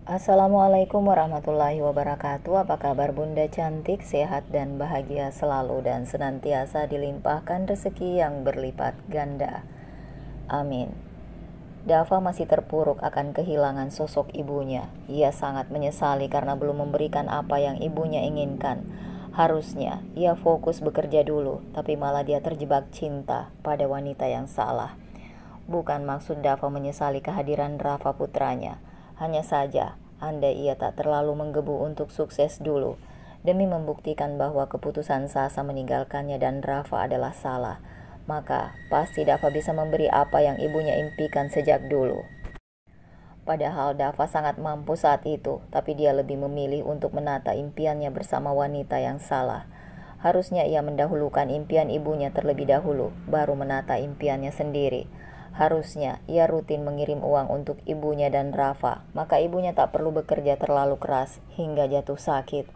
Assalamualaikum warahmatullahi wabarakatuh. Apa kabar Bunda cantik, sehat dan bahagia selalu dan senantiasa dilimpahkan rezeki yang berlipat ganda. Amin. Dava masih terpuruk akan kehilangan sosok ibunya. Ia sangat menyesali karena belum memberikan apa yang ibunya inginkan. Harusnya ia fokus bekerja dulu, tapi malah dia terjebak cinta pada wanita yang salah. Bukan maksud Dava menyesali kehadiran Rafa putranya. Hanya saja, andai ia tak terlalu menggebu untuk sukses dulu, demi membuktikan bahwa keputusan Sasa meninggalkannya dan Rafa adalah salah, maka pasti Dava bisa memberi apa yang ibunya impikan sejak dulu. Padahal Dava sangat mampu saat itu, tapi dia lebih memilih untuk menata impiannya bersama wanita yang salah. Harusnya ia mendahulukan impian ibunya terlebih dahulu, baru menata impiannya sendiri. Harusnya ia rutin mengirim uang untuk ibunya dan Rafa, maka ibunya tak perlu bekerja terlalu keras hingga jatuh sakit.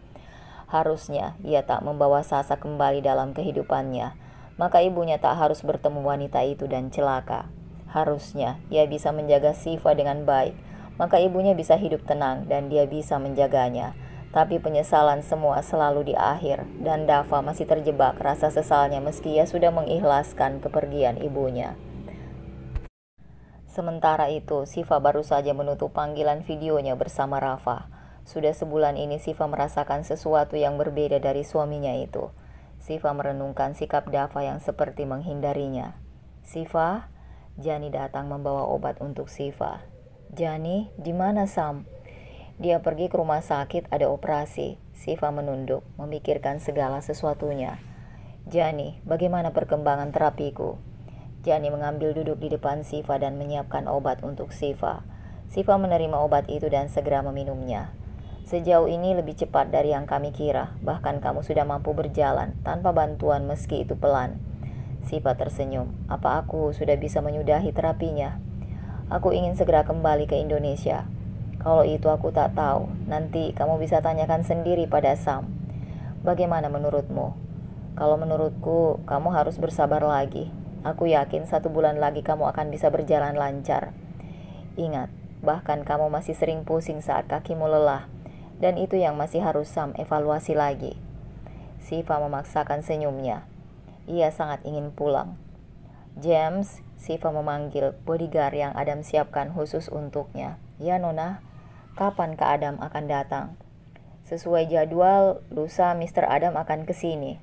Harusnya ia tak membawa Sasa kembali dalam kehidupannya, maka ibunya tak harus bertemu wanita itu dan celaka. Harusnya ia bisa menjaga Siva dengan baik, maka ibunya bisa hidup tenang dan dia bisa menjaganya. Tapi penyesalan semua selalu di akhir, dan Dava masih terjebak rasa sesalnya meski ia sudah mengikhlaskan kepergian ibunya. Sementara itu, Siva baru saja menutup panggilan videonya bersama Rafa. Sudah sebulan ini Siva merasakan sesuatu yang berbeda dari suaminya itu. Siva merenungkan sikap Dava yang seperti menghindarinya. Siva, Jani datang membawa obat untuk Siva. Jani, di mana Sam? Dia pergi ke rumah sakit, ada operasi. Siva menunduk, memikirkan segala sesuatunya. Jani, bagaimana perkembangan terapiku? Jani mengambil duduk di depan Siva dan menyiapkan obat untuk Siva. Siva menerima obat itu dan segera meminumnya. Sejauh ini lebih cepat dari yang kami kira, bahkan kamu sudah mampu berjalan tanpa bantuan meski itu pelan. Siva tersenyum. Apa aku sudah bisa menyudahi terapinya? Aku ingin segera kembali ke Indonesia. Kalau itu aku tak tahu, nanti kamu bisa tanyakan sendiri pada Sam. Bagaimana menurutmu? Kalau menurutku, kamu harus bersabar lagi. Aku yakin 1 bulan lagi kamu akan bisa berjalan lancar. Ingat, bahkan kamu masih sering pusing saat kakimu lelah, dan itu yang masih harus Sam evaluasi lagi. Siva memaksakan senyumnya. Ia sangat ingin pulang. James, Siva memanggil bodyguard yang Adam siapkan khusus untuknya. Ya Nona, kapan Kak Adam akan datang? Sesuai jadwal, lusa Mr. Adam akan ke sini.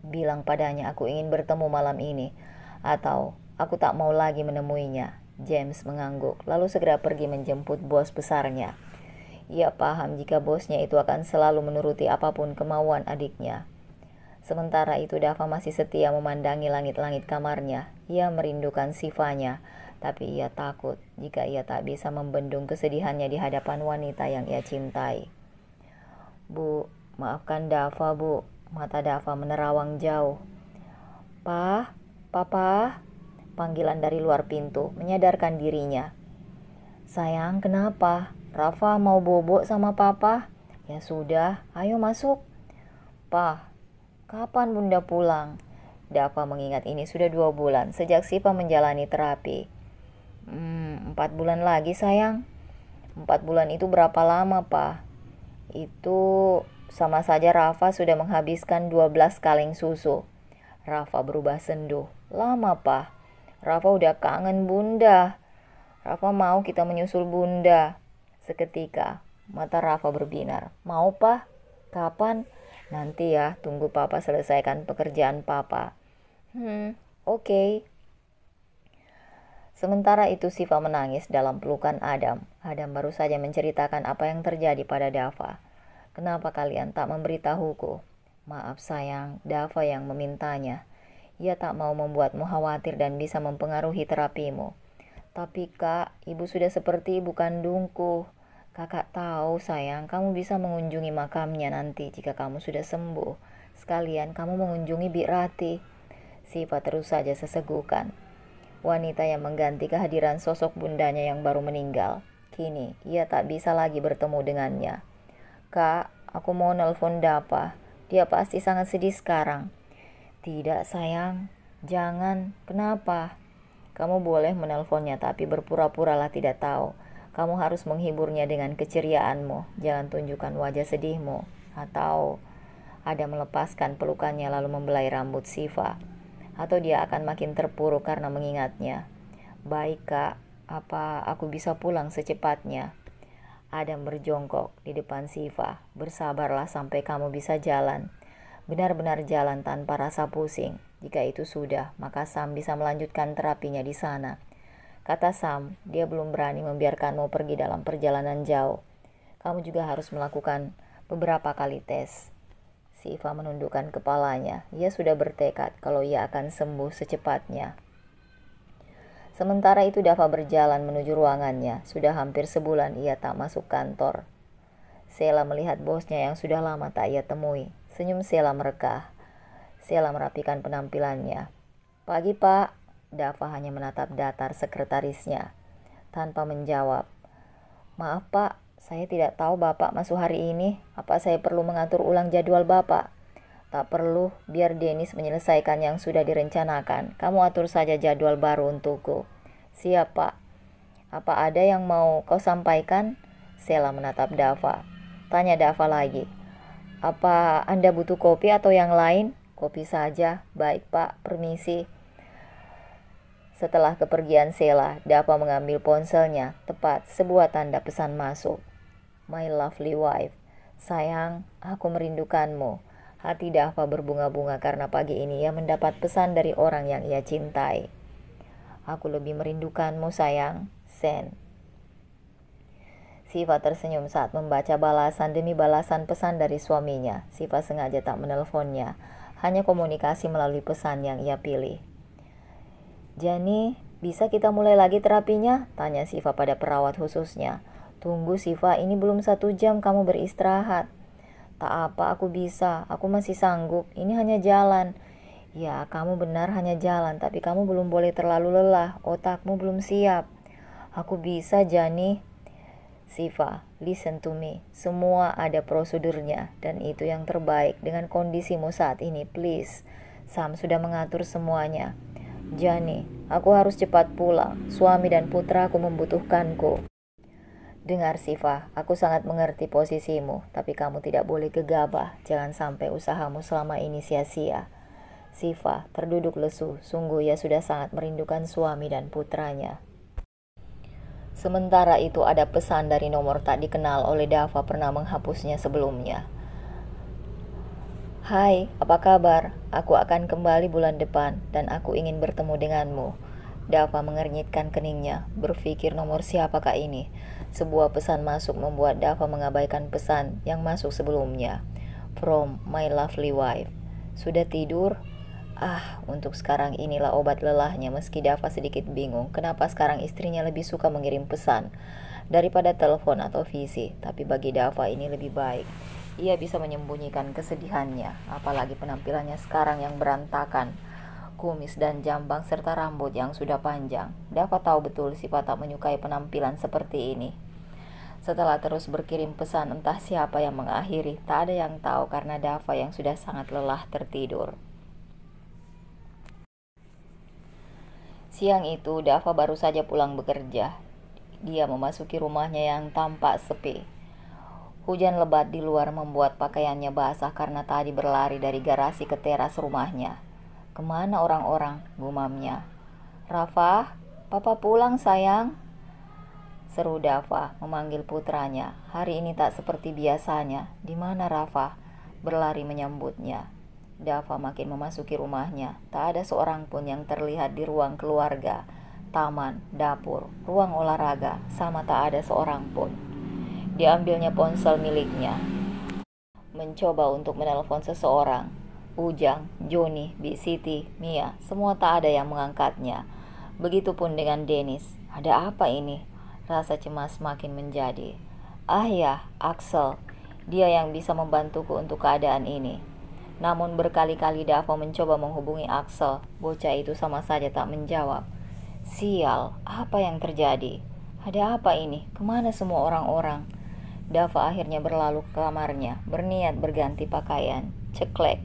Bilang padanya aku ingin bertemu malam ini, atau aku tak mau lagi menemuinya. James mengangguk, lalu segera pergi menjemput bos besarnya. Ia paham jika bosnya itu akan selalu menuruti apapun kemauan adiknya. Sementara itu Dava masih setia memandangi langit-langit kamarnya. Ia merindukan Sivanya, tapi ia takut jika ia tak bisa membendung kesedihannya di hadapan wanita yang ia cintai. Bu, maafkan Dava, Bu. Mata Dava menerawang jauh. Pah, Papa, panggilan dari luar pintu menyadarkan dirinya. Sayang, kenapa? Rafa mau bobo sama Papa? Ya sudah, ayo masuk. Pah, kapan Bunda pulang? Dava mengingat ini sudah 2 bulan sejak Siva menjalani terapi. 4 bulan lagi sayang. 4 bulan itu berapa lama, Pak? Itu sama saja Rafa sudah menghabiskan 12 kaleng susu. Rafa berubah sendu. Lama, Pak. Rafa udah kangen Bunda. Rafa mau kita menyusul Bunda. Seketika, mata Rafa berbinar. Mau, Pak? Kapan? Nanti ya, tunggu Papa selesaikan pekerjaan Papa. Oke. Sementara itu Siva menangis dalam pelukan Adam. Adam baru saja menceritakan apa yang terjadi pada Dava. Kenapa kalian tak memberitahuku? Maaf sayang, Dava yang memintanya. Ia tak mau membuatmu khawatir dan bisa mempengaruhi terapimu. Tapi Kak, ibu sudah seperti ibu kandungku. Kakak tahu sayang, kamu bisa mengunjungi makamnya nanti jika kamu sudah sembuh. Sekalian kamu mengunjungi Bi Rati. Siva terus saja sesegukan. Wanita yang mengganti kehadiran sosok bundanya yang baru meninggal. Kini ia tak bisa lagi bertemu dengannya. Kak, aku mau nelpon Dava. Dia pasti sangat sedih sekarang. Tidak sayang, jangan. Kenapa? Kamu boleh menelponnya tapi berpura-puralah tidak tahu. Kamu harus menghiburnya dengan keceriaanmu. Jangan tunjukkan wajah sedihmu. Atau Ada melepaskan pelukannya lalu membelai rambut Siva. Atau dia akan makin terpuruk karena mengingatnya. Baik kak, apa aku bisa pulang secepatnya? Adam berjongkok di depan Siva. Bersabarlah sampai kamu bisa jalan. Benar-benar jalan tanpa rasa pusing. Jika itu sudah, maka Sam bisa melanjutkan terapinya di sana. Kata Sam, dia belum berani membiarkanmu pergi dalam perjalanan jauh. Kamu juga harus melakukan beberapa kali tes. Siva menundukkan kepalanya. Ia sudah bertekad kalau ia akan sembuh secepatnya. Sementara itu Dava berjalan menuju ruangannya. Sudah hampir sebulan ia tak masuk kantor. Sheila melihat bosnya yang sudah lama tak ia temui. Senyum Sheila merekah. Sheila merapikan penampilannya. Pagi pak. Dava hanya menatap datar sekretarisnya. Tanpa menjawab. Maaf pak, saya tidak tahu bapak masuk hari ini. Apa saya perlu mengatur ulang jadwal bapak? Tak perlu, biar Dennis menyelesaikan yang sudah direncanakan. Kamu atur saja jadwal baru untukku. Siap pak. Apa ada yang mau kau sampaikan? Sheila menatap Dava. Tanya Dava lagi. Apa Anda butuh kopi atau yang lain? Kopi saja. Baik pak, permisi. Setelah kepergian Sheila, Dava mengambil ponselnya. Tepat, sebuah tanda pesan masuk. My lovely wife. Sayang, aku merindukanmu. Hati Dava berbunga-bunga karena pagi ini ia mendapat pesan dari orang yang ia cintai. Aku lebih merindukanmu sayang. Sen. Siva tersenyum saat membaca balasan demi balasan pesan dari suaminya. Siva sengaja tak menelponnya. Hanya komunikasi melalui pesan yang ia pilih. Jani, bisa kita mulai lagi terapinya? Tanya Siva pada perawat khususnya. Tunggu Siva, ini belum 1 jam kamu beristirahat. Tak apa, aku bisa. Aku masih sanggup. Ini hanya jalan. Ya, kamu benar hanya jalan. Tapi kamu belum boleh terlalu lelah. Otakmu belum siap. Aku bisa, Jani. Siva, listen to me. Semua ada prosedurnya. Dan itu yang terbaik dengan kondisimu saat ini. Please. Sam sudah mengatur semuanya. Jani, aku harus cepat pulang. Suami dan putraku membutuhkanku. Dengar Siva, aku sangat mengerti posisimu, tapi kamu tidak boleh gegabah. Jangan sampai usahamu selama ini sia-sia. Siva terduduk lesu, sungguh ia sudah sangat merindukan suami dan putranya. Sementara itu ada pesan dari nomor tak dikenal oleh Dava pernah menghapusnya sebelumnya. Hai, apa kabar? Aku akan kembali bulan depan dan aku ingin bertemu denganmu. Dava mengernyitkan keningnya, berpikir nomor siapakah ini. Sebuah pesan masuk membuat Dava mengabaikan pesan yang masuk sebelumnya. From my lovely wife. Sudah tidur? Untuk sekarang inilah obat lelahnya. Meski Dava sedikit bingung, kenapa sekarang istrinya lebih suka mengirim pesan daripada telepon atau visi. Tapi bagi Dava ini lebih baik. Ia bisa menyembunyikan kesedihannya, apalagi penampilannya sekarang yang berantakan. Kumis dan jambang serta rambut yang sudah panjang. Dava tahu betul Siva tak menyukai penampilan seperti ini. Setelah terus berkirim pesan entah siapa yang mengakhiri, tak ada yang tahu karena Dava yang sudah sangat lelah tertidur. Siang itu Dava baru saja pulang bekerja. Dia memasuki rumahnya yang tampak sepi. Hujan lebat di luar membuat pakaiannya basah karena tadi berlari dari garasi ke teras rumahnya. Kemana orang-orang? Gumamnya. Rafa, papa pulang sayang. Seru Dava memanggil putranya. Hari ini tak seperti biasanya. Di mana Rafa? Berlari menyambutnya. Dava makin memasuki rumahnya. Tak ada seorang pun yang terlihat di ruang keluarga, taman, dapur, ruang olahraga, sama tak ada seorang pun. Diambilnya ponsel miliknya. Mencoba untuk menelpon seseorang. Ujang, Joni, Bi Siti, Mia, semua tak ada yang mengangkatnya. Begitupun dengan Dennis. Ada apa ini? Rasa cemas makin menjadi. Ya, Axel. Dia yang bisa membantuku untuk keadaan ini. Namun berkali-kali Dava mencoba menghubungi Axel. Bocah itu sama saja tak menjawab. Sial, apa yang terjadi? Ada apa ini? Kemana semua orang-orang? Dava akhirnya berlalu ke kamarnya, berniat berganti pakaian. Ceklek.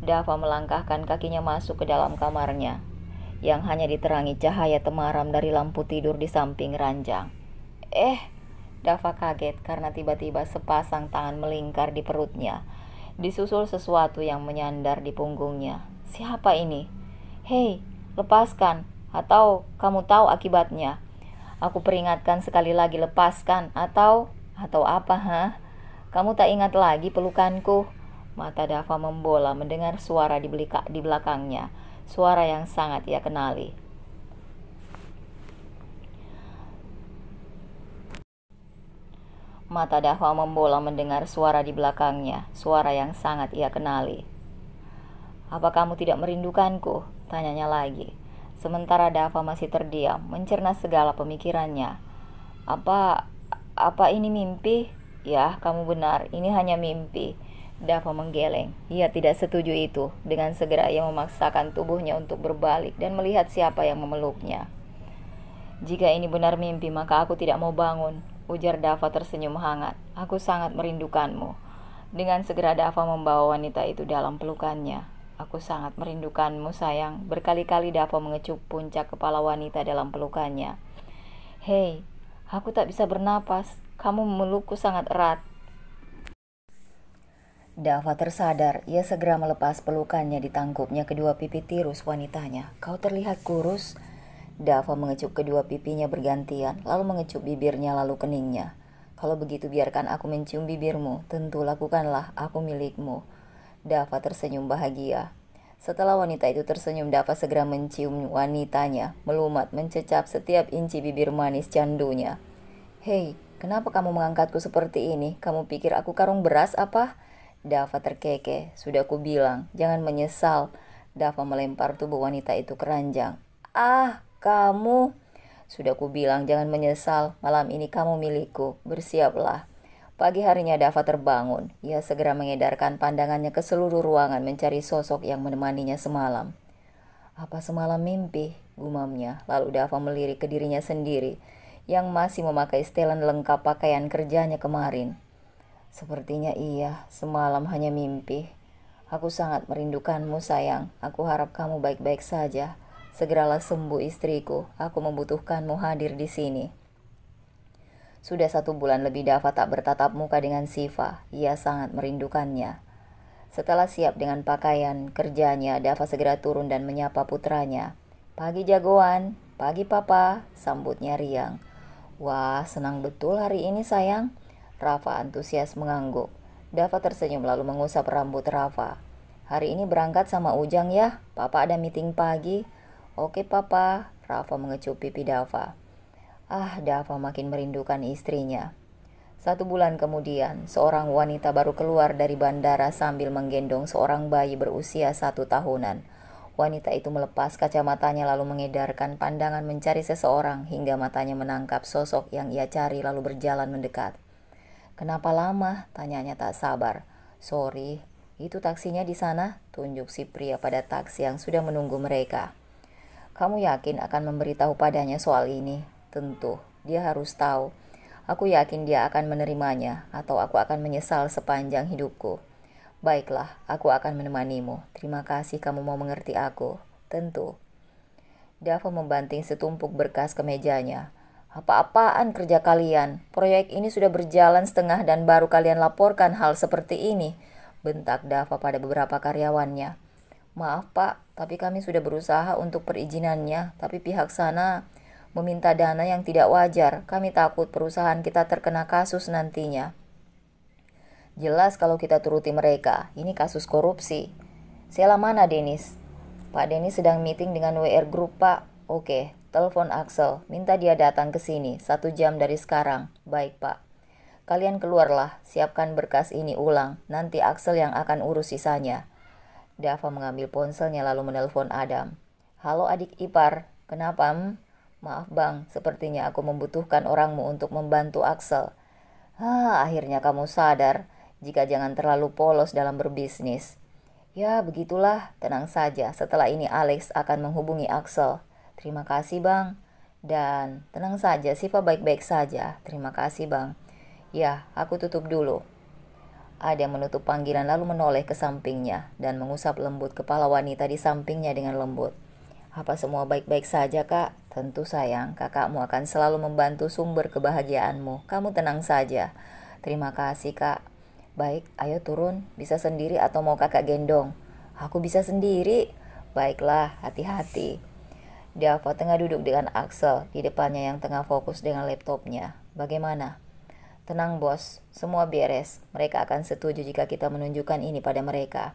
Dava melangkahkan kakinya masuk ke dalam kamarnya, yang hanya diterangi cahaya temaram dari lampu tidur di samping ranjang. Eh, Dava kaget karena tiba-tiba sepasang tangan melingkar di perutnya. Disusul sesuatu yang menyandar di punggungnya. Siapa ini? Hei, lepaskan, atau kamu tahu akibatnya. Aku peringatkan sekali lagi, lepaskan, atau apa, ha? Kamu tak ingat lagi pelukanku? Mata Dava membola mendengar suara di belakangnya, suara yang sangat ia kenali. Mata Dava membola mendengar suara di belakangnya, suara yang sangat ia kenali. Apa kamu tidak merindukanku? Tanyanya lagi. Sementara Dava masih terdiam, mencerna segala pemikirannya. Apa ini mimpi? Ya, kamu benar, ini hanya mimpi. Dava menggeleng. Ia tidak setuju itu. Dengan segera ia memaksakan tubuhnya untuk berbalik dan melihat siapa yang memeluknya. Jika ini benar mimpi, maka aku tidak mau bangun, ujar Dava tersenyum hangat. Aku sangat merindukanmu. Dengan segera Dava membawa wanita itu dalam pelukannya. Aku sangat merindukanmu, sayang. Berkali-kali Dava mengecup puncak kepala wanita dalam pelukannya. Hei, aku tak bisa bernapas. Kamu memelukku sangat erat. Dava tersadar. Ia segera melepas pelukannya, ditangkupnya kedua pipi tirus wanitanya. Kau terlihat kurus. Dava mengecup kedua pipinya bergantian, lalu mengecup bibirnya lalu keningnya. Kalau begitu biarkan aku mencium bibirmu. Tentu lakukanlah, aku milikmu. Dava tersenyum bahagia. Setelah wanita itu tersenyum, Dava segera mencium wanitanya, melumat, mencecap setiap inci bibir manis candunya. Hei, kenapa kamu mengangkatku seperti ini? Kamu pikir aku karung beras apa? Dava terkekeh. Sudah kubilang, jangan menyesal. Dava melempar tubuh wanita itu ke ranjang. Ah, kamu. Sudah kubilang jangan menyesal. Malam ini kamu milikku. Bersiaplah. Pagi harinya Dava terbangun. Ia segera mengedarkan pandangannya ke seluruh ruangan mencari sosok yang menemaninya semalam. Apa semalam mimpi? Gumamnya. Lalu Dava melirik ke dirinya sendiri yang masih memakai setelan lengkap pakaian kerjanya kemarin. Sepertinya iya, semalam hanya mimpi. Aku sangat merindukanmu, sayang. Aku harap kamu baik-baik saja. Segeralah sembuh, istriku. Aku membutuhkanmu hadir di sini. Sudah 1 bulan lebih Dava tak bertatap muka dengan Siva. Ia sangat merindukannya. Setelah siap dengan pakaian kerjanya, Dava segera turun dan menyapa putranya. Pagi jagoan, pagi papa, sambutnya riang. Wah, senang betul hari ini, sayang. Rafa antusias mengangguk. Dava tersenyum lalu mengusap rambut Rafa. Hari ini berangkat sama Ujang ya? Papa ada meeting pagi. Oke papa, Rafa mengecup pipi Dava. Ah, Dava makin merindukan istrinya. 1 bulan kemudian, seorang wanita baru keluar dari bandara sambil menggendong seorang bayi berusia 1 tahunan. Wanita itu melepas kacamatanya lalu mengedarkan pandangan mencari seseorang hingga matanya menangkap sosok yang ia cari lalu berjalan mendekat. Kenapa lama? Tanyanya tak sabar. Sorry, itu taksinya di sana, tunjuk si pria pada taksi yang sudah menunggu mereka. Kamu yakin akan memberitahu padanya soal ini? Tentu, dia harus tahu. Aku yakin dia akan menerimanya, atau aku akan menyesal sepanjang hidupku. Baiklah, aku akan menemanimu. Terima kasih kamu mau mengerti aku. Tentu. Dava membanting setumpuk berkas ke mejanya. Apa-apaan kerja kalian? Proyek ini sudah berjalan setengah dan baru kalian laporkan hal seperti ini, bentak Dava pada beberapa karyawannya. Maaf pak, tapi kami sudah berusaha untuk perizinannya, tapi pihak sana meminta dana yang tidak wajar. Kami takut perusahaan kita terkena kasus nantinya. Jelas kalau kita turuti mereka, ini kasus korupsi. Sela mana Denis? Pak Denis sedang meeting dengan WR Group pak. Oke, telepon Axel, minta dia datang ke sini 1 jam dari sekarang. Baik pak. Kalian keluarlah, siapkan berkas ini ulang, nanti Axel yang akan urus sisanya. Dava mengambil ponselnya lalu menelpon Adam. Halo adik ipar, kenapa? Maaf bang, sepertinya aku membutuhkan orangmu untuk membantu Axel. Akhirnya kamu sadar, jika jangan terlalu polos dalam berbisnis. Ya begitulah, tenang saja, setelah ini Alex akan menghubungi Axel. Terima kasih bang. Dan tenang saja, Siva baik-baik saja. Terima kasih bang. Ya, aku tutup dulu. Ada yang menutup panggilan lalu menoleh ke sampingnya dan mengusap lembut kepala wanita di sampingnya dengan lembut. Apa semua baik-baik saja kak? Tentu sayang, kakakmu akan selalu membantu sumber kebahagiaanmu. Kamu tenang saja. Terima kasih kak. Baik, ayo turun. Bisa sendiri atau mau kakak gendong? Aku bisa sendiri. Baiklah, hati-hati. Dava tengah duduk dengan Axel di depannya yang tengah fokus dengan laptopnya. Bagaimana? Tenang bos, semua beres. Mereka akan setuju jika kita menunjukkan ini pada mereka.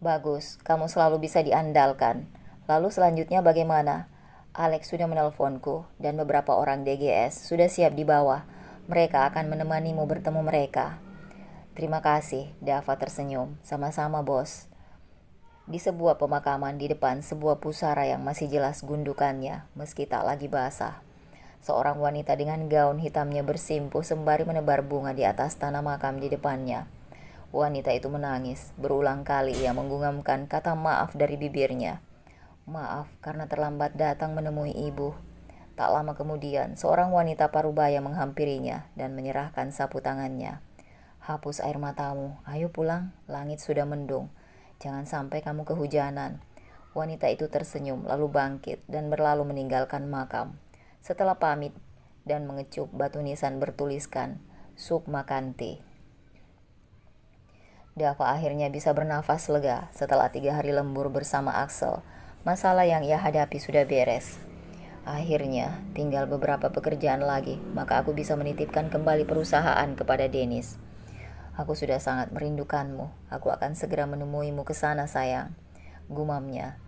Bagus, kamu selalu bisa diandalkan. Lalu selanjutnya bagaimana? Alex sudah menelponku dan beberapa orang DGS sudah siap di bawah. Mereka akan menemanimu bertemu mereka. Terima kasih, Dava tersenyum. Sama-sama bos. Di sebuah pemakaman di depan sebuah pusara yang masih jelas gundukannya, meski tak lagi basah. Seorang wanita dengan gaun hitamnya bersimpuh sembari menebar bunga di atas tanah makam di depannya. Wanita itu menangis. Berulang kali ia menggumamkan kata maaf dari bibirnya. Maaf karena terlambat datang menemui ibu. Tak lama kemudian, seorang wanita parubaya menghampirinya dan menyerahkan sapu tangannya. Hapus air matamu, ayo pulang, langit sudah mendung. Jangan sampai kamu kehujanan. Wanita itu tersenyum lalu bangkit dan berlalu meninggalkan makam. Setelah pamit dan mengecup batu nisan bertuliskan Sukma Kanti. Dava akhirnya bisa bernafas lega setelah 3 hari lembur bersama Axel. Masalah yang ia hadapi sudah beres. Akhirnya, tinggal beberapa pekerjaan lagi, maka aku bisa menitipkan kembali perusahaan kepada Dennis. Aku sudah sangat merindukanmu. Aku akan segera menemuimu ke sana, sayang. Gumamnya.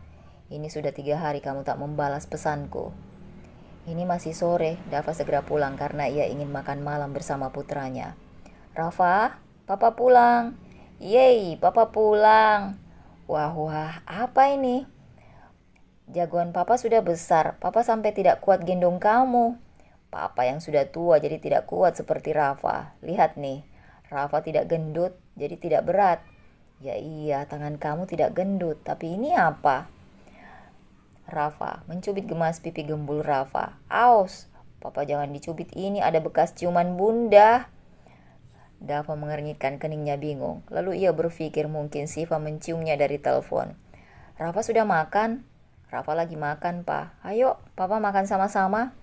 Ini sudah 3 hari kamu tak membalas pesanku. Ini masih sore, Dava segera pulang karena ia ingin makan malam bersama putranya. Rafa, papa pulang. Yeay, papa pulang. Wah, apa ini? Jagoan papa sudah besar, papa sampai tidak kuat gendong kamu. Papa yang sudah tua jadi tidak kuat seperti Rafa. Lihat nih, Rafa tidak gendut jadi tidak berat. Ya iya, tangan kamu tidak gendut, tapi ini apa? Rafa mencubit gemas pipi gembul Rafa. Aus, papa jangan dicubit, ini ada bekas ciuman bunda. Dava mengernyitkan keningnya bingung. Lalu ia berpikir mungkin Siva menciumnya dari telepon. Rafa sudah makan? Rafa lagi makan, Pak. Ayo, papa makan sama-sama.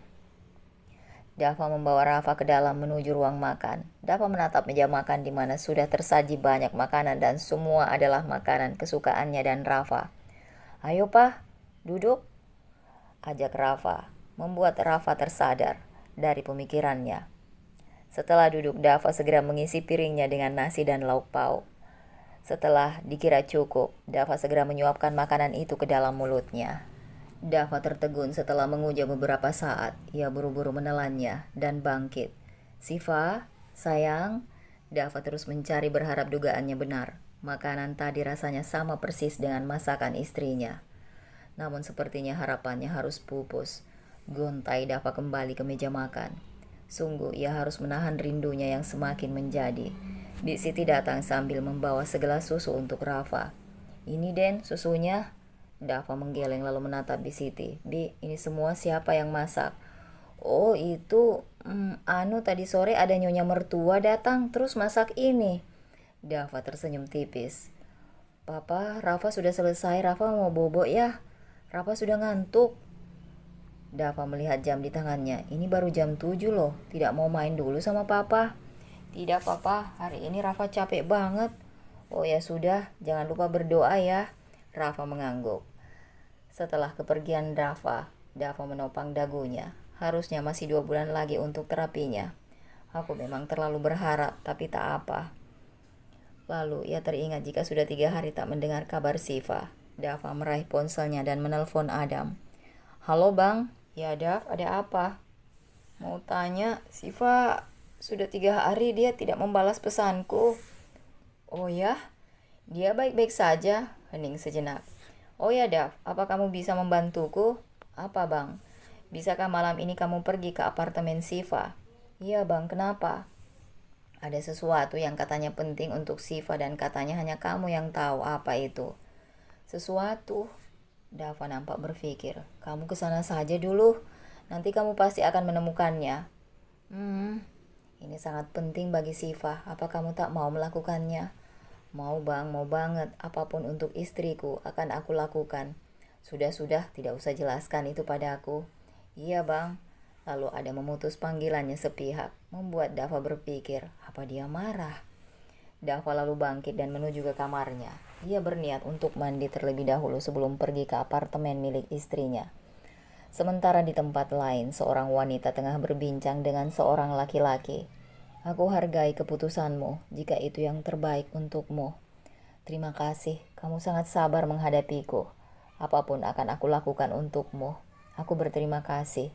Dava membawa Rafa ke dalam menuju ruang makan. Dava menatap meja makan di mana sudah tersaji banyak makanan dan semua adalah makanan kesukaannya dan Rafa. Ayo, Pak, duduk. Ajak Rafa, membuat Rafa tersadar dari pemikirannya. Setelah duduk, Dava segera mengisi piringnya dengan nasi dan lauk pauk. Setelah dikira cukup, Dava segera menyuapkan makanan itu ke dalam mulutnya. Dava tertegun setelah mengunyah beberapa saat. Ia buru-buru menelannya dan bangkit. Siva, sayang. Dava terus mencari berharap dugaannya benar. Makanan tadi rasanya sama persis dengan masakan istrinya. Namun sepertinya harapannya harus pupus. Gontai Dava kembali ke meja makan. Sungguh ia harus menahan rindunya yang semakin menjadi. Bi Siti datang sambil membawa segelas susu untuk Rafa. Ini Den, susunya. Dava menggeleng lalu menatap Bi Siti. Bi, ini semua siapa yang masak? Oh itu, tadi sore ada nyonya mertua datang terus masak ini. Dava tersenyum tipis. Papa, Rafa sudah selesai, Rafa mau bobo ya. Rafa sudah ngantuk. Dava melihat jam di tangannya. Ini baru jam 7 loh. Tidak mau main dulu sama papa? Tidak papa, hari ini Rafa capek banget. Oh ya sudah, jangan lupa berdoa ya. Rafa mengangguk. Setelah kepergian Dava menopang dagunya. Harusnya masih 2 bulan lagi untuk terapinya. Aku memang terlalu berharap, tapi tak apa. Lalu ia teringat jika sudah 3 hari tak mendengar kabar Siva. Dava meraih ponselnya dan menelpon Adam. Halo bang, ya Dav, ada apa? Mau tanya, Siva sudah 3 hari dia tidak membalas pesanku. Oh ya, dia baik-baik saja. Hening sejenak. Oh ya Dav, apa kamu bisa membantuku? Apa bang? Bisakah malam ini kamu pergi ke apartemen Siva? Iya bang, kenapa? Ada sesuatu yang katanya penting untuk Siva dan katanya hanya kamu yang tahu apa itu. Sesuatu? Dava nampak berpikir. Kamu kesana saja dulu. Nanti kamu pasti akan menemukannya. Ini sangat penting bagi Siva. Apa kamu tak mau melakukannya? Mau bang, mau banget. Apapun untuk istriku akan aku lakukan. Sudah, tidak usah jelaskan itu padaku. Iya bang. Lalu ada memutus panggilannya sepihak, membuat Dava berpikir, apa dia marah? Dava lalu bangkit dan menuju ke kamarnya. Ia berniat untuk mandi terlebih dahulu sebelum pergi ke apartemen milik istrinya. Sementara di tempat lain, seorang wanita tengah berbincang dengan seorang laki-laki. Aku hargai keputusanmu jika itu yang terbaik untukmu. Terima kasih, kamu sangat sabar menghadapiku. Apapun akan aku lakukan untukmu. Aku berterima kasih.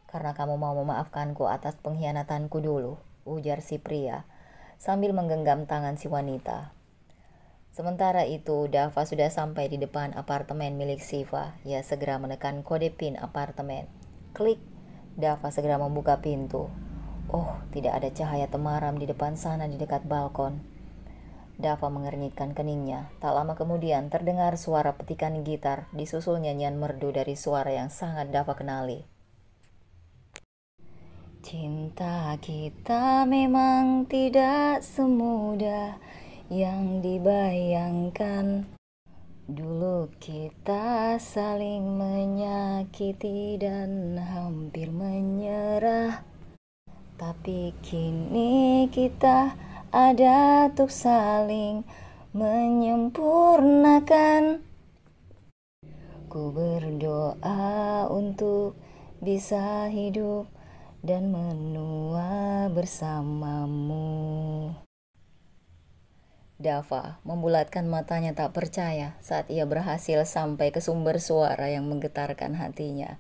Karena kamu mau memaafkanku atas pengkhianatanku dulu, ujar si pria, sambil menggenggam tangan si wanita. Sementara itu, Dava sudah sampai di depan apartemen milik Siva. Ia segera menekan kode PIN apartemen. Klik, Dava segera membuka pintu. Oh, tidak ada cahaya temaram di depan sana di dekat balkon. Dava mengernyitkan keningnya. Tak lama kemudian terdengar suara petikan gitar, disusul nyanyian merdu dari suara yang sangat Dava kenali. Cinta kita memang tidak semudah yang dibayangkan. Dulu kita saling menyakiti dan hampir menyerah. Tapi kini kita ada untuk saling menyempurnakan. Ku berdoa untuk bisa hidup dan menua bersamamu. Dava membulatkan matanya tak percaya saat ia berhasil sampai ke sumber suara yang menggetarkan hatinya.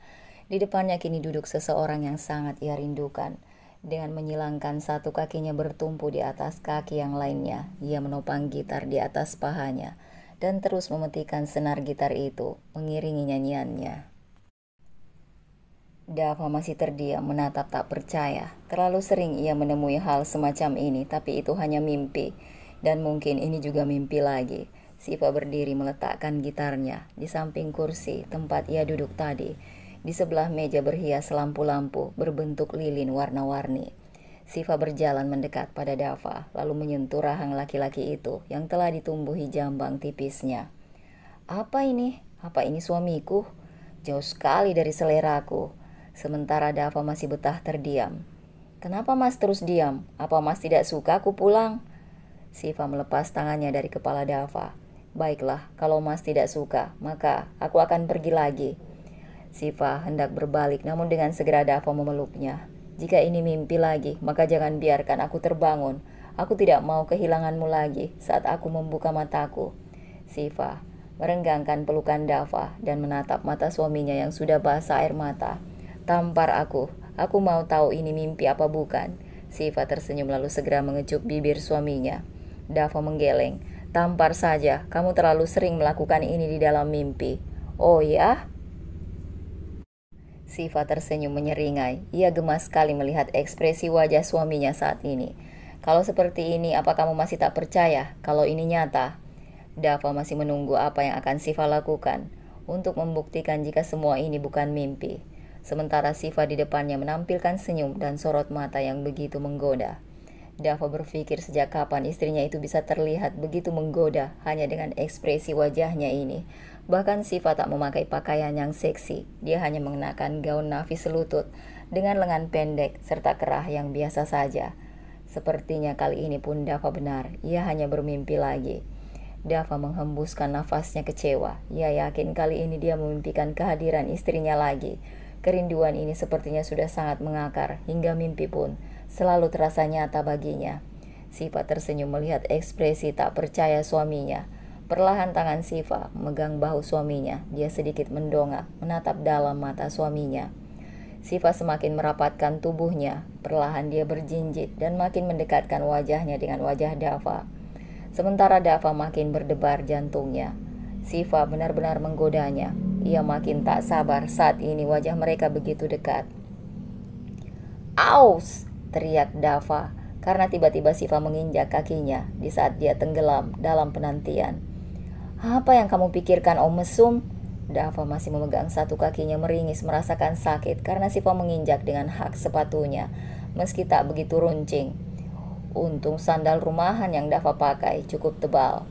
Di depannya kini duduk seseorang yang sangat ia rindukan. Dengan menyilangkan satu kakinya bertumpu di atas kaki yang lainnya, ia menopang gitar di atas pahanya dan terus memetikan senar gitar itu, mengiringi nyanyiannya. Dava masih terdiam menatap tak percaya. Terlalu sering ia menemui hal semacam ini, tapi itu hanya mimpi. Dan mungkin ini juga mimpi lagi. Siva berdiri meletakkan gitarnya di samping kursi tempat ia duduk tadi. Di sebelah meja berhias lampu-lampu berbentuk lilin warna-warni. Siva berjalan mendekat pada Dava, lalu menyentuh rahang laki-laki itu yang telah ditumbuhi jambang tipisnya. Apa ini? Apa ini suamiku? Jauh sekali dari seleraku. Sementara Dava masih betah terdiam. Kenapa mas terus diam? Apa mas tidak suka aku pulang? Siva melepas tangannya dari kepala Dava. Baiklah, kalau mas tidak suka, maka aku akan pergi lagi. Siva hendak berbalik, namun dengan segera Dava memeluknya. Jika ini mimpi lagi, maka jangan biarkan aku terbangun. Aku tidak mau kehilanganmu lagi saat aku membuka mataku. Siva merenggangkan pelukan Dava dan menatap mata suaminya yang sudah basah air mata. Tampar aku mau tahu ini mimpi apa bukan. Siva tersenyum lalu segera mengecup bibir suaminya. Dava menggeleng. Tampar saja, kamu terlalu sering melakukan ini di dalam mimpi. Oh ya? Siva tersenyum menyeringai. Ia gemas sekali melihat ekspresi wajah suaminya saat ini. Kalau seperti ini, apa kamu masih tak percaya kalau ini nyata? Dava masih menunggu apa yang akan Siva lakukan untuk membuktikan jika semua ini bukan mimpi. Sementara Siva di depannya menampilkan senyum dan sorot mata yang begitu menggoda. Dava berpikir sejak kapan istrinya itu bisa terlihat begitu menggoda hanya dengan ekspresi wajahnya ini. Bahkan Siva tak memakai pakaian yang seksi. Dia hanya mengenakan gaun nafis selutut dengan lengan pendek serta kerah yang biasa saja. Sepertinya kali ini pun Dava benar. Ia hanya bermimpi lagi. Dava menghembuskan nafasnya kecewa. Ia yakin kali ini dia memimpikan kehadiran istrinya lagi. Kerinduan ini sepertinya sudah sangat mengakar hingga mimpi pun selalu terasa nyata baginya. Siva tersenyum melihat ekspresi tak percaya suaminya. Perlahan tangan Siva memegang bahu suaminya. Dia sedikit mendongak, menatap dalam mata suaminya. Siva semakin merapatkan tubuhnya. Perlahan dia berjinjit dan makin mendekatkan wajahnya dengan wajah Dava. Sementara Dava makin berdebar jantungnya. Siva benar-benar menggodanya. Ia makin tak sabar saat ini wajah mereka begitu dekat. Aus! Teriak Dava karena tiba-tiba Siva menginjak kakinya di saat dia tenggelam dalam penantian. Apa yang kamu pikirkan, Om Mesum? Dava masih memegang satu kakinya meringis merasakan sakit karena Siva menginjak dengan hak sepatunya meski tak begitu runcing. Untung sandal rumahan yang Dava pakai cukup tebal.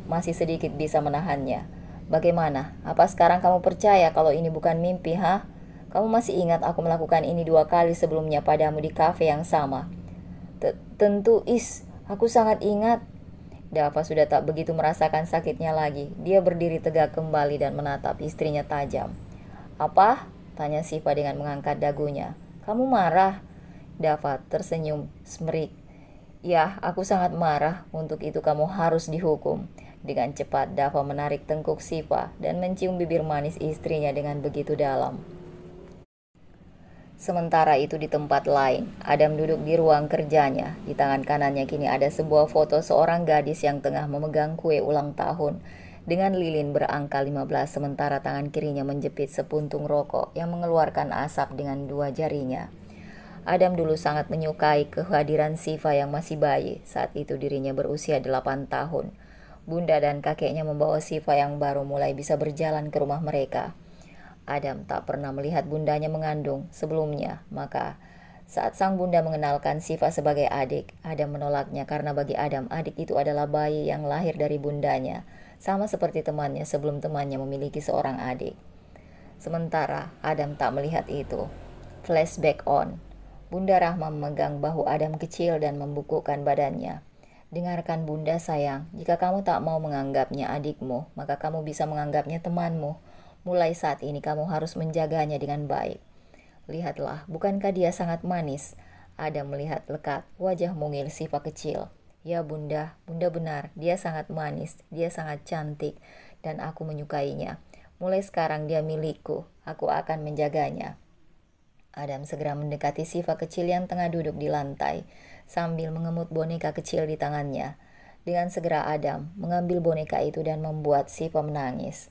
Masih sedikit bisa menahannya. Bagaimana? Apa sekarang kamu percaya kalau ini bukan mimpi, ha? Kamu masih ingat aku melakukan ini 2 kali sebelumnya padamu di kafe yang sama? Tentu, aku sangat ingat. Dava sudah tak begitu merasakan sakitnya lagi. Dia berdiri tegak kembali dan menatap istrinya tajam. Apa? Tanya Siva dengan mengangkat dagunya. Kamu marah? Dava tersenyum semerik. Ya, aku sangat marah. Untuk itu kamu harus dihukum. Dengan cepat, Dava menarik tengkuk Siva dan mencium bibir manis istrinya dengan begitu dalam. Sementara itu di tempat lain, Adam duduk di ruang kerjanya. Di tangan kanannya kini ada sebuah foto seorang gadis yang tengah memegang kue ulang tahun dengan lilin berangka 15, sementara tangan kirinya menjepit sepuntung rokok yang mengeluarkan asap dengan 2 jarinya. Adam dulu sangat menyukai kehadiran Siva yang masih bayi. Saat itu dirinya berusia 8 tahun. Bunda dan kakeknya membawa Siva yang baru mulai bisa berjalan ke rumah mereka. Adam tak pernah melihat bundanya mengandung sebelumnya, maka saat sang bunda mengenalkan Siva sebagai adik, Adam menolaknya karena bagi Adam adik itu adalah bayi yang lahir dari bundanya, sama seperti temannya sebelum temannya memiliki seorang adik. Sementara Adam tak melihat itu. Flashback on. Bunda Rahma memegang bahu Adam kecil dan membungkukkan badannya. Dengarkan bunda sayang, jika kamu tak mau menganggapnya adikmu, maka kamu bisa menganggapnya temanmu. Mulai saat ini kamu harus menjaganya dengan baik. Lihatlah, bukankah dia sangat manis? Adam melihat lekat wajah mungil Siva kecil. Ya bunda, bunda benar, dia sangat manis, dia sangat cantik, dan aku menyukainya. Mulai sekarang dia milikku, aku akan menjaganya. Adam segera mendekati Siva kecil yang tengah duduk di lantai, sambil mengemut boneka kecil di tangannya. Dengan segera Adam mengambil boneka itu dan membuat Siva menangis.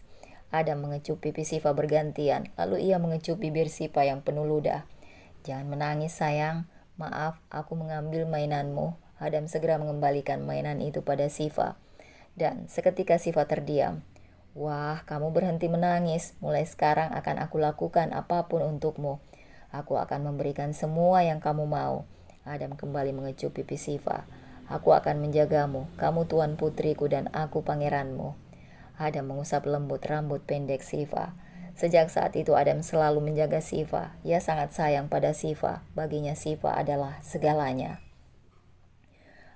Adam mengecup pipi Siva bergantian, lalu ia mengecup bibir Siva yang penuh ludah. Jangan menangis sayang, maaf aku mengambil mainanmu. Adam segera mengembalikan mainan itu pada Siva. Dan seketika Siva terdiam. Wah, kamu berhenti menangis, mulai sekarang akan aku lakukan apapun untukmu. Aku akan memberikan semua yang kamu mau. Adam kembali mengecup pipi Siva. Aku akan menjagamu, kamu tuan putriku dan aku pangeranmu. Adam mengusap lembut rambut pendek Siva. Sejak saat itu Adam selalu menjaga Siva. Ia sangat sayang pada Siva. Baginya Siva adalah segalanya.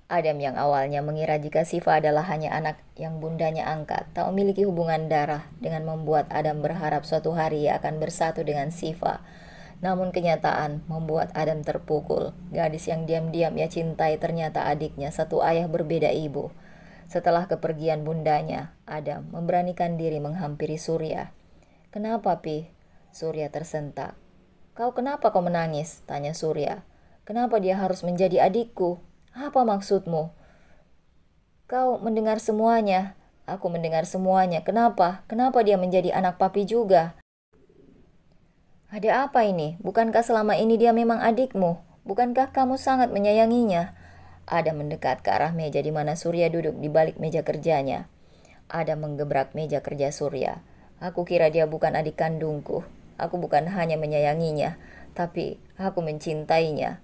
Adam yang awalnya mengira jika Siva adalah hanya anak yang bundanya angkat, tak memiliki hubungan darah, dengan membuat Adam berharap suatu hari ia akan bersatu dengan Siva. Namun kenyataan membuat Adam terpukul. Gadis yang diam-diam ia cintai ternyata adiknya, satu ayah berbeda ibu. Setelah kepergian bundanya, Adam memberanikan diri menghampiri Surya. Kenapa, Pi? Surya tersentak. Kenapa kau menangis? Tanya Surya. Kenapa dia harus menjadi adikku? Apa maksudmu? Kau mendengar semuanya. Aku mendengar semuanya. Kenapa? Kenapa dia menjadi anak papi juga? Ada apa ini? Bukankah selama ini dia memang adikmu? Bukankah kamu sangat menyayanginya? Adam mendekat ke arah meja di mana Surya duduk di balik meja kerjanya. Adam menggebrak meja kerja Surya. Aku kira dia bukan adik kandungku. Aku bukan hanya menyayanginya, tapi aku mencintainya.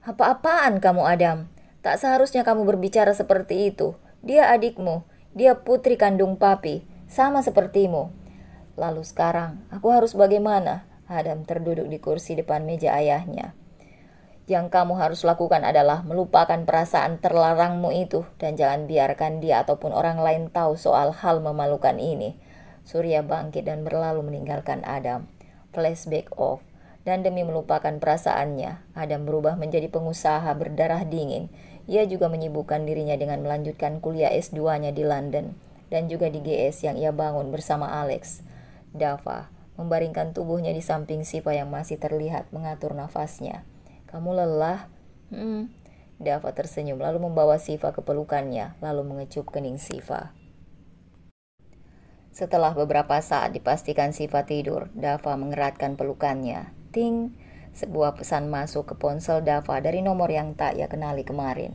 Apa-apaan kamu, Adam? Tak seharusnya kamu berbicara seperti itu. Dia adikmu. Dia putri kandung papi. Sama sepertimu. Lalu sekarang, aku harus bagaimana? Adam terduduk di kursi depan meja ayahnya. Yang kamu harus lakukan adalah melupakan perasaan terlarangmu itu dan jangan biarkan dia ataupun orang lain tahu soal hal memalukan ini. Surya bangkit dan berlalu meninggalkan Adam. Flashback off. Dan demi melupakan perasaannya, Adam berubah menjadi pengusaha berdarah dingin. Ia juga menyibukkan dirinya dengan melanjutkan kuliah S2-nya di London dan juga di GS yang ia bangun bersama Alex. Dava membaringkan tubuhnya di samping Siva yang masih terlihat mengatur nafasnya. Kamu lelah? Dava tersenyum lalu membawa Siva ke pelukannya, lalu mengecup kening Siva. Setelah beberapa saat dipastikan Siva tidur, Dava mengeratkan pelukannya. Ting! Sebuah pesan masuk ke ponsel Dava dari nomor yang tak ia kenali kemarin.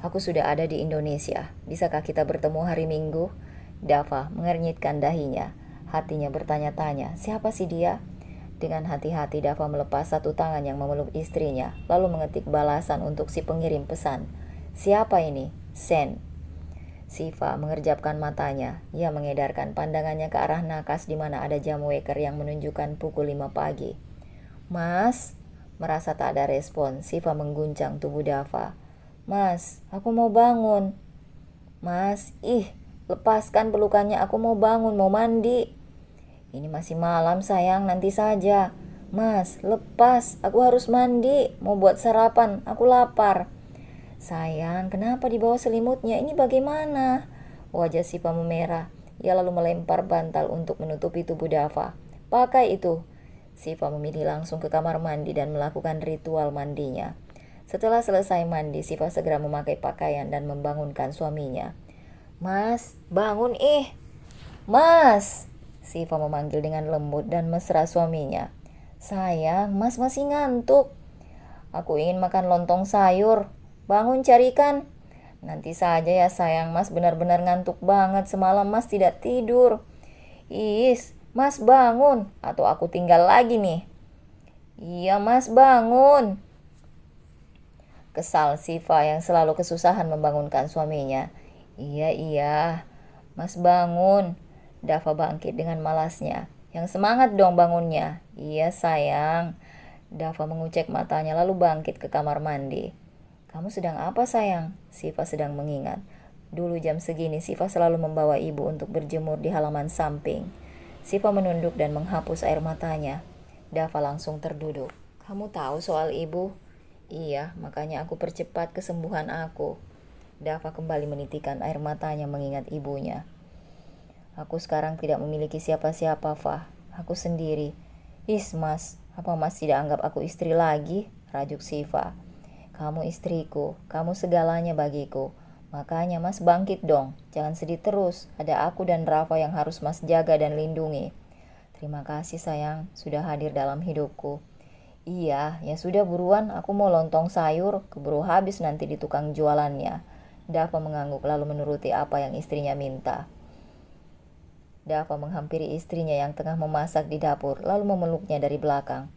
Aku sudah ada di Indonesia. Bisakah kita bertemu hari Minggu? Dava mengernyitkan dahinya. Hatinya bertanya-tanya, siapa sih dia? Dengan hati-hati Dava melepas satu tangan yang memeluk istrinya, lalu mengetik balasan untuk si pengirim pesan. Siapa ini? Sen. Siva mengerjapkan matanya. Ia mengedarkan pandangannya ke arah nakas di mana ada jam waker yang menunjukkan pukul 5 pagi. Mas, merasa tak ada respon, Siva mengguncang tubuh Dava. Mas, aku mau bangun. Mas, lepaskan pelukannya, aku mau bangun, mau mandi. Ini masih malam sayang, nanti saja. Mas, lepas, aku harus mandi, mau buat sarapan, aku lapar. Sayang, kenapa di bawah selimutnya? Ini bagaimana? Wajah Siva memerah. Ia lalu melempar bantal untuk menutupi tubuh Dava. Pakai itu. Siva memilih langsung ke kamar mandi dan melakukan ritual mandinya. Setelah selesai mandi, Siva segera memakai pakaian dan membangunkan suaminya. Mas, bangun Mas! Siva memanggil dengan lembut dan mesra suaminya. Sayang, Mas masih ngantuk. Aku ingin makan lontong sayur. Bangun carikan. Nanti saja ya sayang, Mas benar-benar ngantuk banget. Semalam Mas tidak tidur. Mas bangun. Atau aku tinggal lagi nih. Iya Mas bangun. Kesal Siva yang selalu kesusahan membangunkan suaminya. Iya, Mas bangun. Dava bangkit dengan malasnya. Yang semangat dong bangunnya. Iya sayang. Dava mengucek matanya lalu bangkit ke kamar mandi. Kamu sedang apa sayang? Siva sedang mengingat. Dulu jam segini Siva selalu membawa ibu untuk berjemur di halaman samping. Siva menunduk dan menghapus air matanya. Dava langsung terduduk. Kamu tahu soal ibu? Iya, makanya aku percepat kesembuhan aku. Dava kembali menitikkan air matanya mengingat ibunya. Aku sekarang tidak memiliki siapa-siapa, Fah. Aku sendiri. Mas, apa Mas tidak anggap aku istri lagi? Rajuk Siva. Kamu istriku, kamu segalanya bagiku. Makanya Mas bangkit dong, jangan sedih terus. Ada aku dan Rafa yang harus Mas jaga dan lindungi. Terima kasih sayang, sudah hadir dalam hidupku. Iya, ya sudah buruan, aku mau lontong sayur, keburu habis nanti di tukang jualannya. Dava mengangguk lalu menuruti apa yang istrinya minta. Dava menghampiri istrinya yang tengah memasak di dapur, lalu memeluknya dari belakang.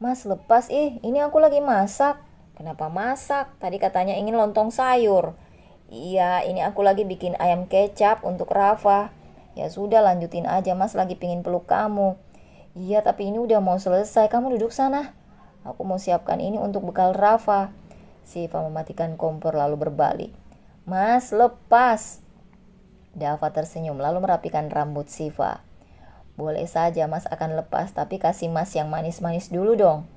Mas lepas ini aku lagi masak. Kenapa masak? Tadi katanya ingin lontong sayur. Iya, ini aku lagi bikin ayam kecap untuk Rafa. Ya sudah lanjutin aja, Mas lagi pingin peluk kamu. Iya, tapi ini udah mau selesai, kamu duduk sana. Aku mau siapkan ini untuk bekal Rafa. Siva mematikan kompor lalu berbalik. Mas lepas. Dava tersenyum lalu merapikan rambut Siva. Boleh saja Mas akan lepas, tapi kasih Mas yang manis-manis dulu dong.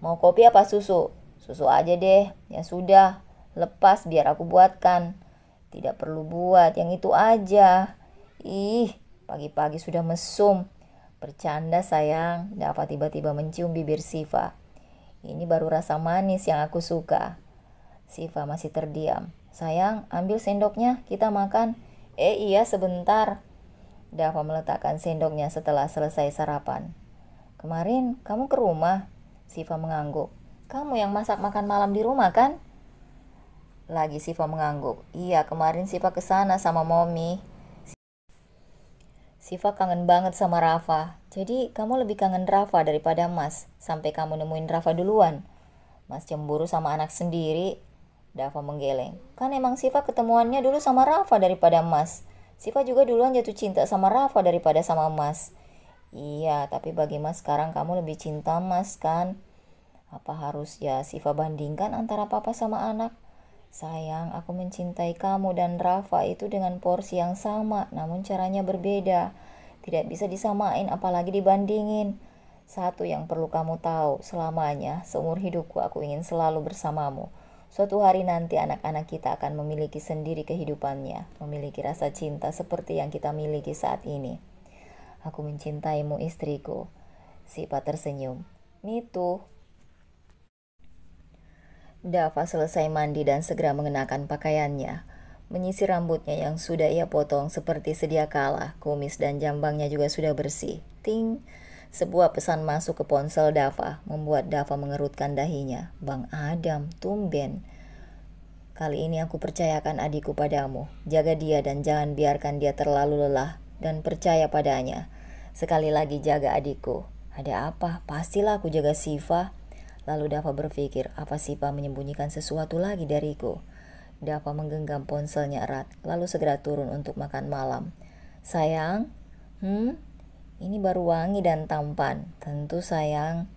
Mau kopi apa susu? Susu aja deh. Ya sudah, lepas biar aku buatkan. Tidak perlu buat, yang itu aja. Pagi-pagi sudah mesum. Bercanda sayang. Dava tiba-tiba mencium bibir Siva. Ini baru rasa manis yang aku suka. Siva masih terdiam. Sayang, ambil sendoknya, kita makan. Iya sebentar. Dava meletakkan sendoknya setelah selesai sarapan. Kemarin kamu ke rumah? Siva mengangguk. Kamu yang masak makan malam di rumah kan? Lagi Siva mengangguk. Iya, kemarin Siva kesana sama Mommy. Siva kangen banget sama Rafa. Jadi kamu lebih kangen Rafa daripada Mas. Sampai kamu nemuin Rafa duluan. Mas cemburu sama anak sendiri. Dava menggeleng. Kan emang Siva ketemuannya dulu sama Rafa daripada Mas. Siva juga duluan jatuh cinta sama Rafa daripada sama Mas. Iya, tapi bagi Mas sekarang kamu lebih cinta Mas kan? Apa harus ya Siva bandingkan antara papa sama anak? Sayang, aku mencintai kamu dan Rafa itu dengan porsi yang sama, namun caranya berbeda. Tidak bisa disamain apalagi dibandingin. Satu yang perlu kamu tahu, selamanya, seumur hidupku aku ingin selalu bersamamu. Suatu hari nanti anak-anak kita akan memiliki sendiri kehidupannya, memiliki rasa cinta seperti yang kita miliki saat ini. Aku mencintaimu istriku. Siva tersenyum. Me too. Dava selesai mandi dan segera mengenakan pakaiannya. Menyisir rambutnya yang sudah ia potong seperti sedia kala, kumis dan jambangnya juga sudah bersih. Ting! Sebuah pesan masuk ke ponsel Dava, membuat Dava mengerutkan dahinya. Bang Adam, tumben. Kali ini aku percayakan adikku padamu. Jaga dia dan jangan biarkan dia terlalu lelah. Dan percaya padanya. Sekali lagi jaga adikku. Ada apa? Pastilah aku jaga Siva. Lalu Dava berpikir, apa Siva menyembunyikan sesuatu lagi dariku? Dava menggenggam ponselnya erat, lalu segera turun untuk makan malam. Sayang, ini baru wangi dan tampan. Tentu sayang.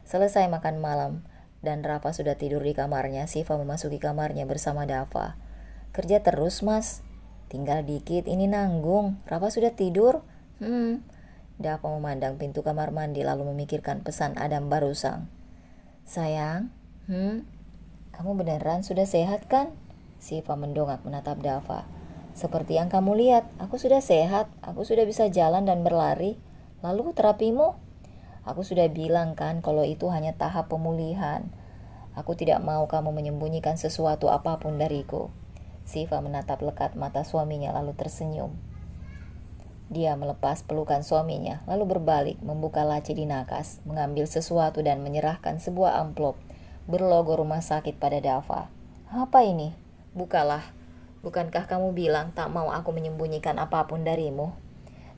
Selesai makan malam, dan Rafa sudah tidur di kamarnya, Siva memasuki kamarnya bersama Dava. Kerja terus, Mas. Tinggal dikit, ini nanggung. Rafa sudah tidur? Dava memandang pintu kamar mandi lalu memikirkan pesan Adam barusan. Sayang, kamu beneran sudah sehat kan? Siva mendongak menatap Dava. Seperti yang kamu lihat, aku sudah sehat, aku sudah bisa jalan dan berlari. Lalu terapimu? Aku sudah bilang kan kalau itu hanya tahap pemulihan. Aku tidak mau kamu menyembunyikan sesuatu apapun dariku. Siva menatap lekat mata suaminya lalu tersenyum. Dia melepas pelukan suaminya, lalu berbalik, membuka laci di nakas, mengambil sesuatu dan menyerahkan sebuah amplop berlogo rumah sakit pada Dava. Apa ini? Bukalah. Bukankah kamu bilang tak mau aku menyembunyikan apapun darimu?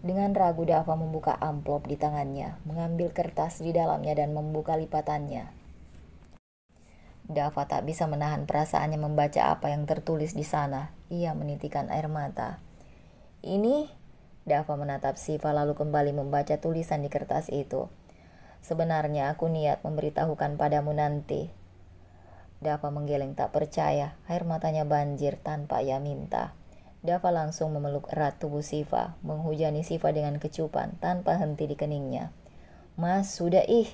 Dengan ragu Dava membuka amplop di tangannya, mengambil kertas di dalamnya dan membuka lipatannya. Dava tak bisa menahan perasaannya membaca apa yang tertulis di sana. Ia menitikkan air mata. Ini? Dava menatap Siva lalu kembali membaca tulisan di kertas itu. Sebenarnya aku niat memberitahukan padamu nanti. Dava menggeleng tak percaya, air matanya banjir tanpa ia minta. Dava langsung memeluk erat tubuh Siva, menghujani Siva dengan kecupan tanpa henti di keningnya. Mas, sudah ih.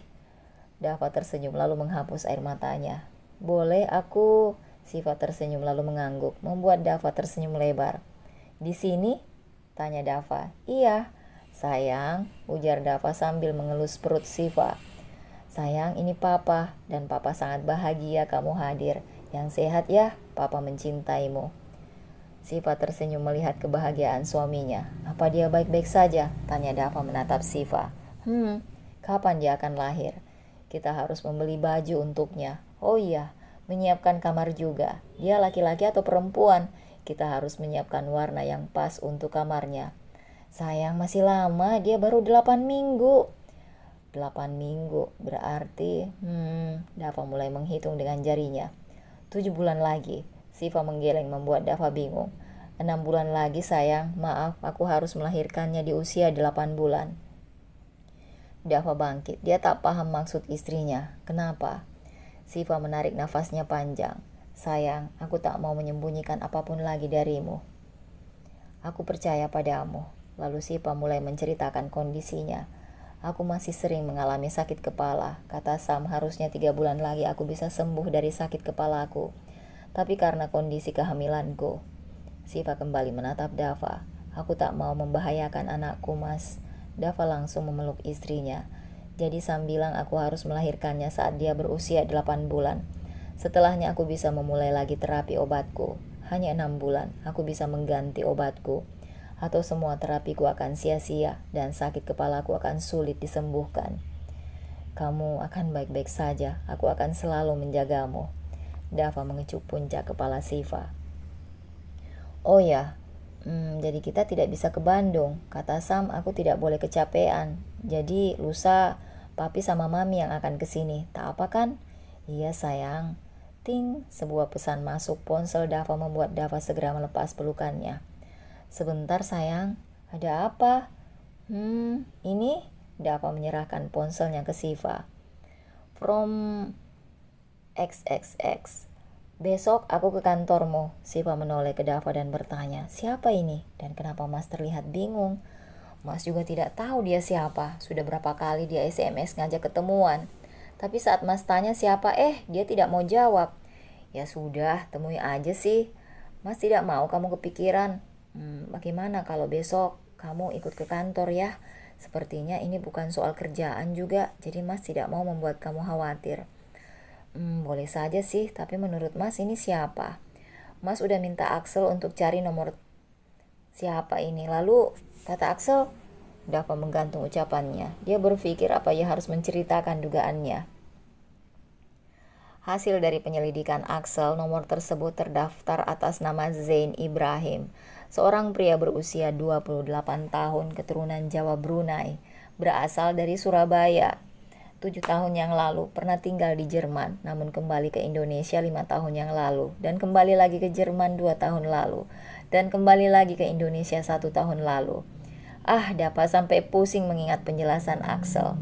Dava tersenyum lalu menghapus air matanya. Boleh aku? Siva tersenyum lalu mengangguk, membuat Dava tersenyum lebar. Di sini? Tanya Dava. Iya. Sayang, ujar Dava sambil mengelus perut Siva. Sayang, ini Papa, dan Papa sangat bahagia kamu hadir. Yang sehat ya, Papa mencintaimu. Siva tersenyum melihat kebahagiaan suaminya. Apa dia baik-baik saja? Tanya Dava menatap Siva. Kapan dia akan lahir? Kita harus membeli baju untuknya. Oh iya, menyiapkan kamar juga. Dia laki-laki atau perempuan? Kita harus menyiapkan warna yang pas untuk kamarnya. Sayang, masih lama, dia baru 8 minggu. 8 minggu, berarti Dava mulai menghitung dengan jarinya. 7 bulan lagi. Siva menggeleng membuat Dava bingung. 6 bulan lagi sayang, maaf aku harus melahirkannya di usia 8 bulan. Dava bangkit, dia tak paham maksud istrinya. Kenapa? Siva menarik nafasnya panjang. Sayang, aku tak mau menyembunyikan apapun lagi darimu. Aku percaya padamu. Lalu Siva mulai menceritakan kondisinya. Aku masih sering mengalami sakit kepala. Kata Sam harusnya 3 bulan lagi aku bisa sembuh dari sakit kepalaku. Tapi karena kondisi kehamilanku. Siva kembali menatap Dava. Aku tak mau membahayakan anakku, Mas. Dava langsung memeluk istrinya. Jadi Sam bilang aku harus melahirkannya saat dia berusia 8 bulan. Setelahnya aku bisa memulai lagi terapi obatku. Hanya 6 bulan aku bisa mengganti obatku. Atau semua terapiku akan sia-sia dan sakit kepalaku akan sulit disembuhkan. Kamu akan baik-baik saja, aku akan selalu menjagamu. Dava mengecup puncak kepala Siva. Oh ya, jadi kita tidak bisa ke Bandung. Kata Sam aku tidak boleh kecapean. Jadi lusa papi sama mami yang akan kesini, tak apa kan? Iya sayang. Ting, sebuah pesan masuk ponsel Dava membuat Dava segera melepas pelukannya. Sebentar sayang, ada apa? Ini? Dava menyerahkan ponselnya ke Siva. From XXX. Besok aku ke kantormu. Siva menoleh ke Dava dan bertanya, siapa ini? Dan kenapa Mas terlihat bingung? Mas juga tidak tahu dia siapa. Sudah berapa kali dia SMS ngajak ketemuan. Tapi saat Mas tanya siapa, dia tidak mau jawab. Ya sudah, temui aja sih. Mas tidak mau kamu kepikiran. Bagaimana kalau besok kamu ikut ke kantor ya? Sepertinya ini bukan soal kerjaan juga, jadi Mas tidak mau membuat kamu khawatir. Boleh saja sih, tapi menurut Mas ini siapa? Mas udah minta Axel untuk cari nomor siapa ini. Lalu, kata Axel, Dava menggantung ucapannya. Dia berpikir apa ia harus menceritakan dugaannya. Hasil dari penyelidikan Axel, nomor tersebut terdaftar atas nama Zain Ibrahim, seorang pria berusia 28 tahun keturunan Jawa Brunei, berasal dari Surabaya. 7 tahun yang lalu pernah tinggal di Jerman, namun kembali ke Indonesia 5 tahun yang lalu, dan kembali lagi ke Jerman 2 tahun lalu, dan kembali lagi ke Indonesia 1 tahun lalu. Dapat sampai pusing mengingat penjelasan Axel.